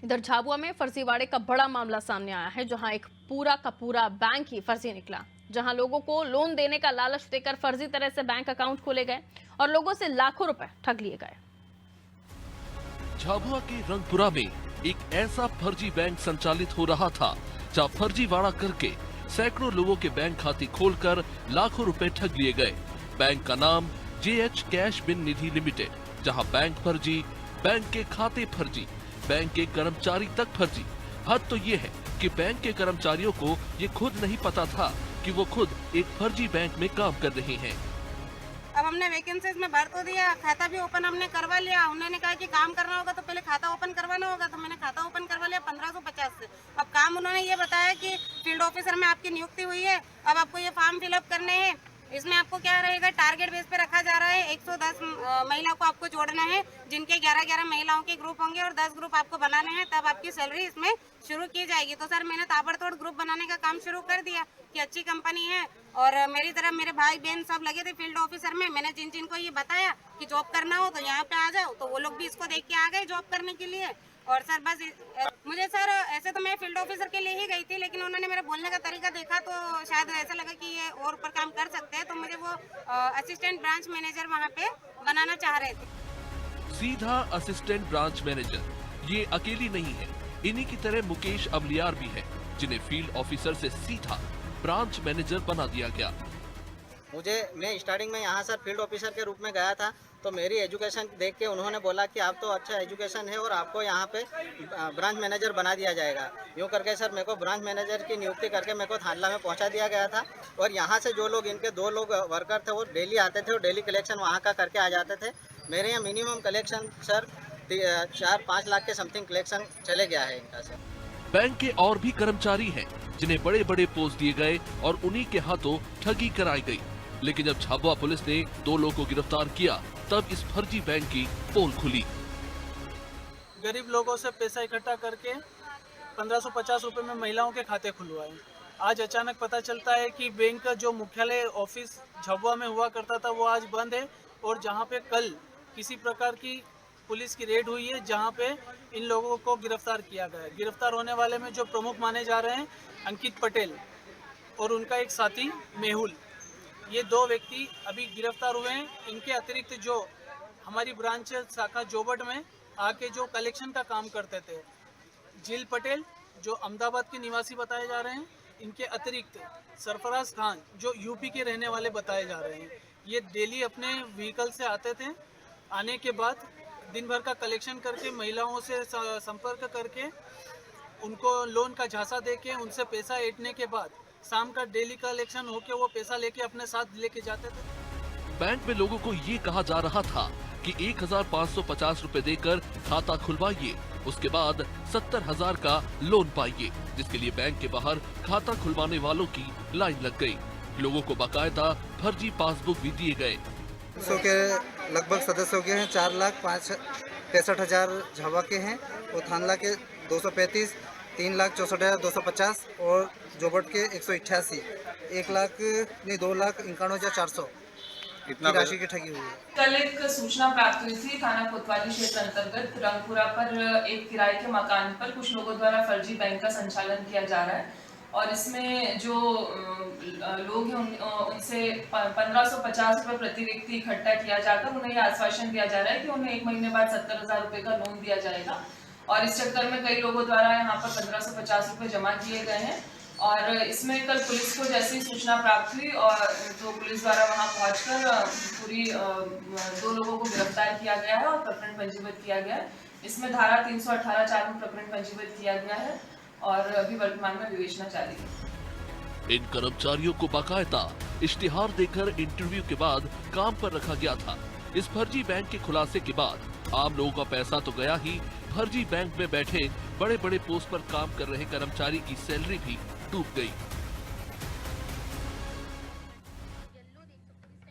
इधर झाबुआ में फर्जीवाड़े का बड़ा मामला सामने आया है, जहां एक पूरा का पूरा बैंक ही फर्जी निकला। जहां लोगों को लोन देने का लालच देकर फर्जी तरह से बैंक अकाउंट खोले गए और लोगों से लाखों रुपए ठग लिए गए। झाबुआ के रंगपुरा में एक ऐसा फर्जी बैंक संचालित हो रहा था, जहां फर्जीवाड़ा करके सैकड़ों लोगों के बैंक खाते खोलकर लाखों रुपए ठग लिए गए। बैंक का नाम JH कैश बिन निधि लिमिटेड, जहां बैंक फर्जी, बैंक के खाते फर्जी, बैंक के कर्मचारी तक फर्जी। हद तो ये है कि बैंक के कर्मचारियों को ये खुद नहीं पता था कि वो खुद एक फर्जी बैंक में काम कर रहे हैं। अब हमने वैकेंसीज में भर तो दिया, खाता भी ओपन हमने करवा लिया। उन्होंने कहा कि काम करना होगा तो पहले खाता ओपन करवाना होगा, तो मैंने खाता ओपन करवा लिया 1550 से। अब काम उन्होंने ये बताया कि फील्ड ऑफिसर में आपकी नियुक्ति हुई है, अब आपको ये फॉर्म फिलअप करने हैं। इसमें आपको क्या रहेगा, टारगेट बेस पे रखा जा रहा है। 110 महिला को आपको जोड़ना है, जिनके 11-11 महिलाओं के ग्रुप होंगे और 10 ग्रुप आपको बनाने हैं, तब आपकी सैलरी इसमें शुरू की जाएगी। तो सर मैंने ताबड़तोड़ ग्रुप बनाने का काम शुरू कर दिया कि अच्छी कंपनी है, और मेरी तरफ मेरे भाई बहन सब लगे थे फील्ड ऑफिसर में। मैंने जिन जिन को ये बताया कि जॉब करना हो तो यहाँ पे आ जाओ, तो वो लोग भी इसको देख के आ गए जॉब करने के लिए। और सर बस मुझे सर ऐसे तो मैं फील्ड ऑफिसर के लिए ही गई थी, लेकिन उन्होंने मेरा बोलने का तरीका देखा तो शायद ऐसा लगा कि ये और ऊपर काम कर सकते हैं, तो मुझे वो असिस्टेंट ब्रांच मैनेजर वहाँ पे बनाना चाह रहे थे। सीधा असिस्टेंट ब्रांच मैनेजर ये अकेली नहीं है, इन्हीं की तरह मुकेश अबलियार भी है, जिन्हें फील्ड ऑफिसर से सीधा ब्रांच मैनेजर बना दिया गया। मैं स्टार्टिंग में यहाँ सर फील्ड ऑफिसर के रूप में गया था, तो मेरी एजुकेशन देख के उन्होंने बोला कि आप तो अच्छा एजुकेशन है और आपको यहाँ पे ब्रांच मैनेजर बना दिया जाएगा। यूँ करके सर मेरे को ब्रांच मैनेजर की नियुक्ति करके मेरे को थानला में पहुँचा दिया गया था। और यहाँ से जो लोग इनके 2 लोग वर्कर थे वो डेली आते थे और डेली कलेक्शन वहाँ का करके आ जाते थे। मेरे यहाँ मिनिमम कलेक्शन सर 4-5 लाख के समथिंग कलेक्शन चले गया है इनका सर। बैंक के और भी कर्मचारी हैं जिन्हें बड़े बड़े पोस्ट दिए गए और उन्हीं के हाथों ठगी कराई गई। लेकिन जब झाबुआ पुलिस ने 2 लोगों को गिरफ्तार किया, तब इस फर्जी बैंक की पोल खुली। गरीब लोगों से पैसा इकट्ठा करके 1550 रुपए में महिलाओं के खाते खुलवाए। आज अचानक पता चलता है कि बैंक का जो मुख्यालय ऑफिस झाबुआ में हुआ करता था वो आज बंद है, और जहां पे कल किसी प्रकार की पुलिस की रेड हुई है, जहां पे इन लोगों को गिरफ्तार किया गया है। गिरफ्तार होने वाले में जो प्रमुख माने जा रहे हैं अंकित पटेल और उनका एक साथी मेहुल, ये 2 व्यक्ति अभी गिरफ्तार हुए हैं। इनके अतिरिक्त जो हमारी ब्रांच शाखा जोबट में आके जो कलेक्शन का काम करते थे, जिल पटेल जो अहमदाबाद के निवासी बताए जा रहे हैं, इनके अतिरिक्त सरफराज खान जो यूपी के रहने वाले बताए जा रहे हैं। ये डेली अपने व्हीकल से आते थे, आने के बाद दिन भर का कलेक्शन करके महिलाओं से संपर्क करके उनको लोन का झांसा देके उनसे पैसा ऐंठने के बाद शाम का डेली कलेक्शन होके वो पैसा लेके अपने साथ लेके जाते थे। बैंक में लोगों को ये कहा जा रहा था कि 1550 रुपए देकर खाता खुलवाइए, उसके बाद 70,000 का लोन पाइए, जिसके लिए बैंक के बाहर खाता खुलवाने वालों की लाइन लग गई। लोगों को बाकायदा फर्जी पासबुक भी दिए गए। सौ के लगभग सदस्यों के हैं, 4,65,000 झाबुआ के हैं और थानला के 235, 3,64,250 और जोबट के 188, 2,91,400 इतना राशि की ठगी हुई है। कल एक सूचना प्राप्त हुई थी थाना कोतवाली क्षेत्र अंतर्गत रंगपुरा पर एक किराए के मकान पर कुछ लोगों द्वारा फर्जी बैंक का संचालन किया जा रहा है, और इसमें जो लोग हैं उनसे 1550 रुपये प्रति व्यक्ति इकट्ठा किया जाकर उन्हें यह आश्वासन दिया जा रहा है कि उन्हें 1 महीने बाद 70,000 रुपये का लोन दिया जाएगा। और इस चक्कर में कई लोगों द्वारा यहाँ पर 1550 रुपये जमा किए गए हैं। और इसमें कल पुलिस को जैसी सूचना प्राप्त हुई और तो पुलिस द्वारा वहां पहुंचकर पूरी 2 लोगों को गिरफ्तार किया गया है और प्रकरण पंजीबद्ध किया गया है। इसमें धारा 318(4) में प्रकरण पंजीबद्ध किया गया है और अभी वर्तमान में विवेचना जारी है। इन कर्मचारियों को बाकायदा इश्तिहार देकर इंटरव्यू के बाद काम पर रखा गया था। इस फर्जी बैंक के खुलासे के बाद आम लोगों का पैसा तो गया ही, फर्जी बैंक में बैठे बड़े बड़े पोस्ट पर काम कर रहे कर्मचारी की सैलरी भी डूब गई।